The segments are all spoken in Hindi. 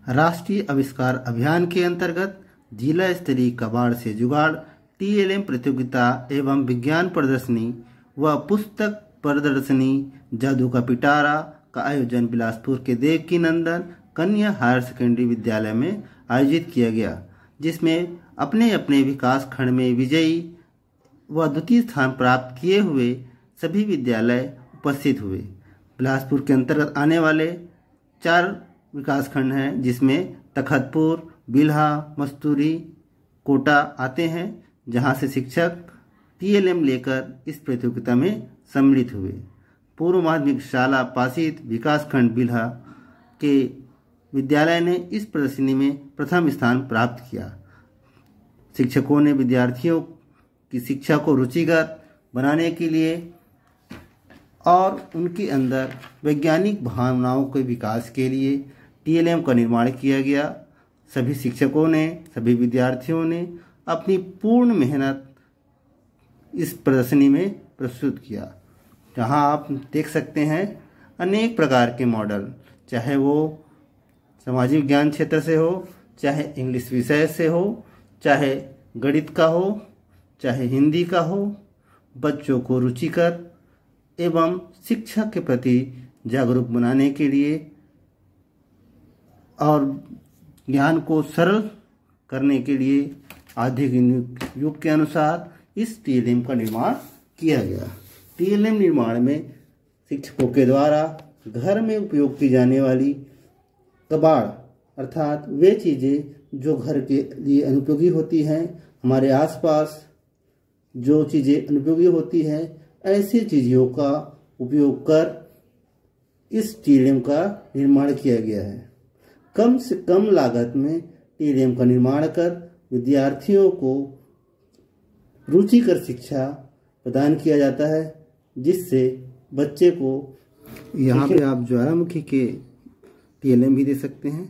राष्ट्रीय आविष्कार अभियान के अंतर्गत जिला स्तरीय कबाड़ से जुगाड़, टीएलएम प्रतियोगिता एवं विज्ञान प्रदर्शनी व पुस्तक प्रदर्शनी जादू का पिटारा का आयोजन बिलासपुर के देवकी नंदन कन्या हायर सेकेंडरी विद्यालय में आयोजित किया गया, जिसमें अपने अपने विकास खंड में विजयी व द्वितीय स्थान प्राप्त किए हुए सभी विद्यालय उपस्थित हुए। बिलासपुर के अंतर्गत आने वाले 4 विकासखंड हैं, जिसमें तखतपुर, बिल्हा, मस्तूरी, कोटा आते हैं, जहां से शिक्षक टीएलएम लेकर इस प्रतियोगिता में सम्मिलित हुए। पूर्व माध्यमिक शाला पासीत विकासखंड बिल्हा के विद्यालय ने इस प्रदर्शनी में प्रथम स्थान प्राप्त किया। शिक्षकों ने विद्यार्थियों की शिक्षा को रुचिकर बनाने के लिए और उनके अंदर वैज्ञानिक भावनाओं के विकास के लिए टीएलएम का निर्माण किया गया। सभी शिक्षकों ने, सभी विद्यार्थियों ने अपनी पूर्ण मेहनत इस प्रदर्शनी में प्रस्तुत किया, जहां आप देख सकते हैं अनेक प्रकार के मॉडल, चाहे वो सामाजिक विज्ञान क्षेत्र से हो, चाहे इंग्लिश विषय से हो, चाहे गणित का हो, चाहे हिंदी का हो। बच्चों को रुचिकर एवं शिक्षा के प्रति जागरूक बनाने के लिए और ज्ञान को सरल करने के लिए आधुनिक युग के अनुसार इस टीएलएम का निर्माण किया गया। टीएलएम निर्माण में शिक्षकों के द्वारा घर में उपयोग की जाने वाली कबाड़ अर्थात वे चीज़ें जो घर के लिए अनुपयोगी होती हैं, हमारे आसपास जो चीज़ें अनुपयोगी होती हैं, ऐसी चीज़ों का उपयोग कर इस टीएलएम का निर्माण किया गया है। कम से कम लागत में टीएलएम का निर्माण कर विद्यार्थियों को रुचिकर शिक्षा प्रदान किया जाता है, जिससे बच्चे को यहाँ पे आप ज्वालामुखी के टीएलएम भी दे सकते हैं।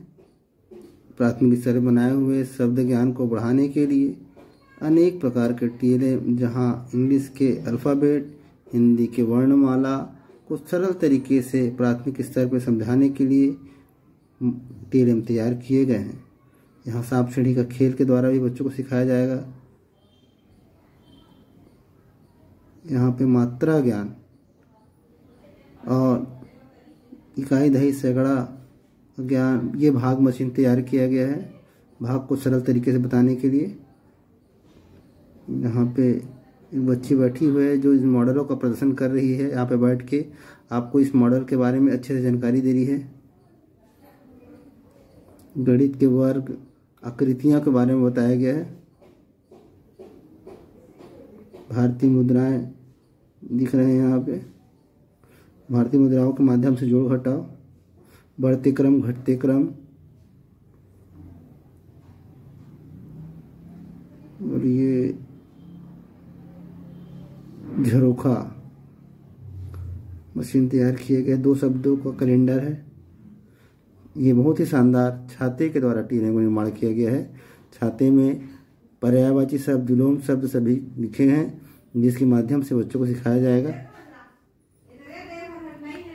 प्राथमिक स्तर बनाए हुए शब्द ज्ञान को बढ़ाने के लिए अनेक प्रकार के टीएलएम, जहाँ इंग्लिश के अल्फ़ाबेट, हिंदी के वर्णमाला को सरल तरीके से प्राथमिक स्तर पर समझाने के लिए टीएलएम तैयार किए गए हैं। यहाँ सांप सीढ़ी का खेल के द्वारा भी बच्चों को सिखाया जाएगा। यहाँ पे मात्रा ज्ञान और इकाई दही सैकड़ा ज्ञान, ये भाग मशीन तैयार किया गया है भाग को सरल तरीके से बताने के लिए। यहाँ पे एक बच्ची बैठी हुई है जो इन मॉडलों का प्रदर्शन कर रही है। यहाँ पे बैठ के आपको इस मॉडल के बारे में अच्छे से जानकारी दे रही है। गणित के वर्ग आकृतियों के बारे में बताया गया है। भारतीय मुद्राएं दिख रहे हैं। यहाँ पे भारतीय मुद्राओं के माध्यम से जोड़ घटाव, बढ़ते क्रम, घटते क्रम, और ये झरोखा मशीन तैयार किए गए 2 शब्दों का कैलेंडर है। ये बहुत ही शानदार छाते के द्वारा टीएलएम का निर्माण किया गया है। छाते में पर्यायवाची शब्द, विलोम शब्द सभी लिखे हैं, जिसके माध्यम से बच्चों को सिखाया जाएगा।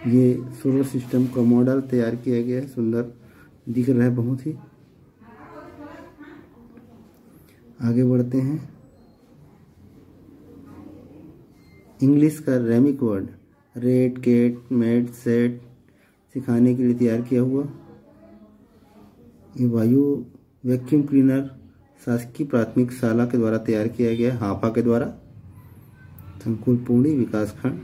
ये सोलर सिस्टम का मॉडल तैयार किया गया है, सुंदर दिख रहा है बहुत ही। आगे बढ़ते हैं। इंग्लिश का rhyming word red, Kate, made, set सिखाने के लिए तैयार किया हुआ। ये वायु वैक्यूम क्लीनर शासकीय प्राथमिक शाला के द्वारा तैयार किया गया है, हाफा के द्वारा। संकुल पूर्णी विकासखंड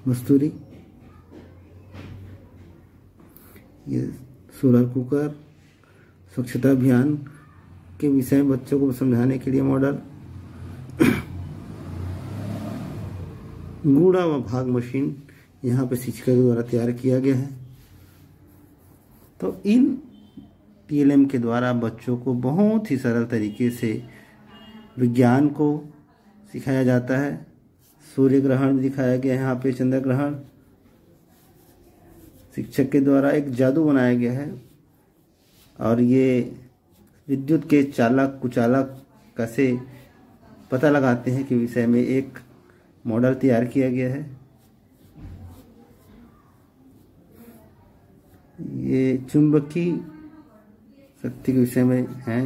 मस्तूरी। ये सोलर कुकर स्वच्छता अभियान के विषय में बच्चों को समझाने के लिए मॉडल। गूढ़ा व भाग मशीन यहाँ पे शिक्षक के द्वारा तैयार किया गया है। तो इन टीएलएम के द्वारा बच्चों को बहुत ही सरल तरीके से विज्ञान को सिखाया जाता है। सूर्य ग्रहण भी दिखाया गया है, यहाँ पे चंद्र ग्रहण शिक्षक के द्वारा एक जादू बनाया गया है। और ये विद्युत के चालक कुचालक कैसे पता लगाते हैं के विषय में एक मॉडल तैयार किया गया है। ये चुंबकीय शक्ति के विषय में है।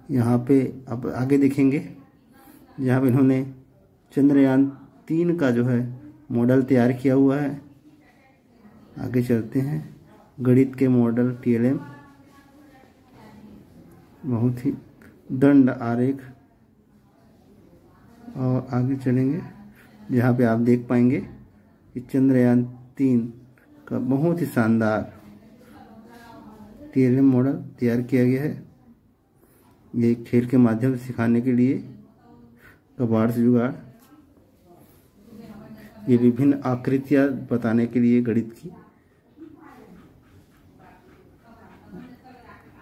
यहाँ पे अब आगे देखेंगे, यहाँ पे इन्होंने चंद्रयान 3 का जो है मॉडल तैयार किया हुआ है। आगे चलते हैं, गणित के मॉडल TLM, बहुत ही दंड आरेख, और आगे चलेंगे जहाँ पे आप देख पाएंगे कि चंद्रयान 3 का बहुत ही शानदार TLM मॉडल तैयार किया गया है। ये एक खेल के माध्यम से सिखाने के लिए कबाड़ से जुगाड़, ये विभिन्न आकृतियां बताने के लिए गणित की,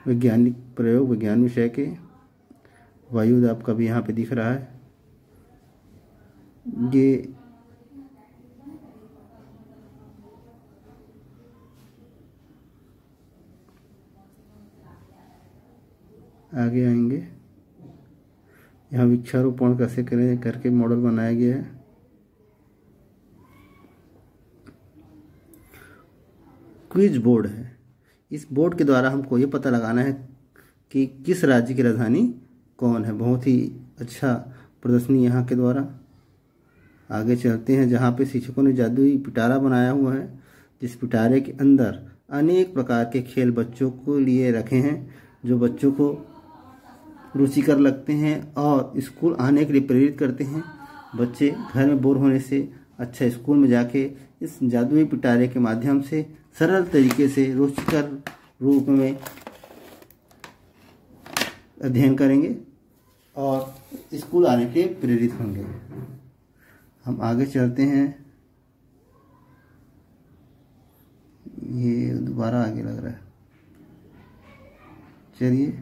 वैज्ञानिक प्रयोग विज्ञान विषय के, वायुदाब का भी यहाँ पे दिख रहा है। ये आगे आएंगे, यहाँ वृक्षारोपण कैसे करें करके मॉडल बनाया गया है। क्विज बोर्ड है, इस बोर्ड के द्वारा हमको ये पता लगाना है कि किस राज्य की राजधानी कौन है। बहुत ही अच्छा प्रदर्शनी यहाँ के द्वारा। आगे चलते हैं जहाँ पे शिक्षकों ने जादुई पिटारा बनाया हुआ है, जिस पिटारे के अंदर अनेक प्रकार के खेल बच्चों को लिए रखे हैं, जो बच्चों को रुचिकर लगते हैं और स्कूल आने के लिए प्रेरित करते हैं। बच्चे घर में बोर होने से अच्छा स्कूल में जाके इस जादुई पिटारे के माध्यम से सरल तरीके से रुचिकर रूप में अध्ययन करेंगे और स्कूल आने के प्रेरित होंगे। हम आगे चलते हैं, ये दोबारा आगे लग रहा है। चलिए,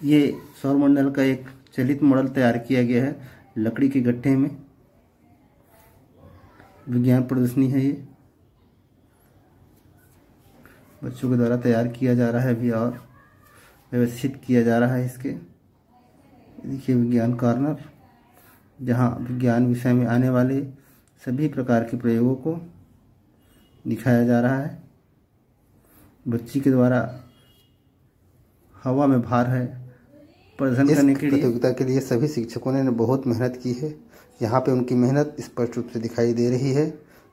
ये सौरमंडल का एक चलित मॉडल तैयार किया गया है लकड़ी के गट्ठे में। विज्ञान प्रदर्शनी है, ये बच्चों के द्वारा तैयार किया जा रहा है अभी और व्यवस्थित किया जा रहा है इसके। देखिए विज्ञान कॉर्नर, जहाँ विज्ञान विषय में आने वाले सभी प्रकार के प्रयोगों को दिखाया जा रहा है। बच्ची के द्वारा हवा में भार है प्रदर्शन करने के लिए। प्रतियोगिता के लिए सभी शिक्षकों ने बहुत मेहनत की है। यहाँ पे उनकी मेहनत स्पष्ट रूप से दिखाई दे रही है।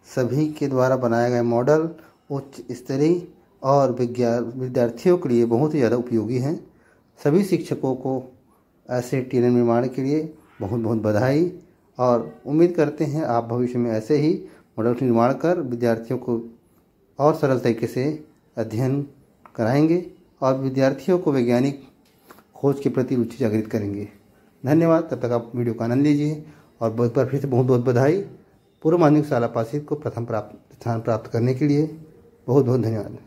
सभी के द्वारा बनाया गया मॉडल उच्च स्तरीय और विद्यार्थियों के लिए बहुत ही ज़्यादा उपयोगी हैं। सभी शिक्षकों को ऐसे TLM निर्माण के लिए बहुत बहुत बधाई, और उम्मीद करते हैं आप भविष्य में ऐसे ही मॉडल निर्माण कर विद्यार्थियों को और सरल तरीके से अध्ययन कराएंगे और विद्यार्थियों को वैज्ञानिक खोज के प्रति रुचि जागृत करेंगे। धन्यवाद। तब तक आप वीडियो का आनंद लीजिए और बहुत बार फिर से बहुत बहुत बधाई पूर्व माध्यमिक शाला पासीत को प्रथम स्थान प्राप्त करने के लिए। बहुत बहुत धन्यवाद।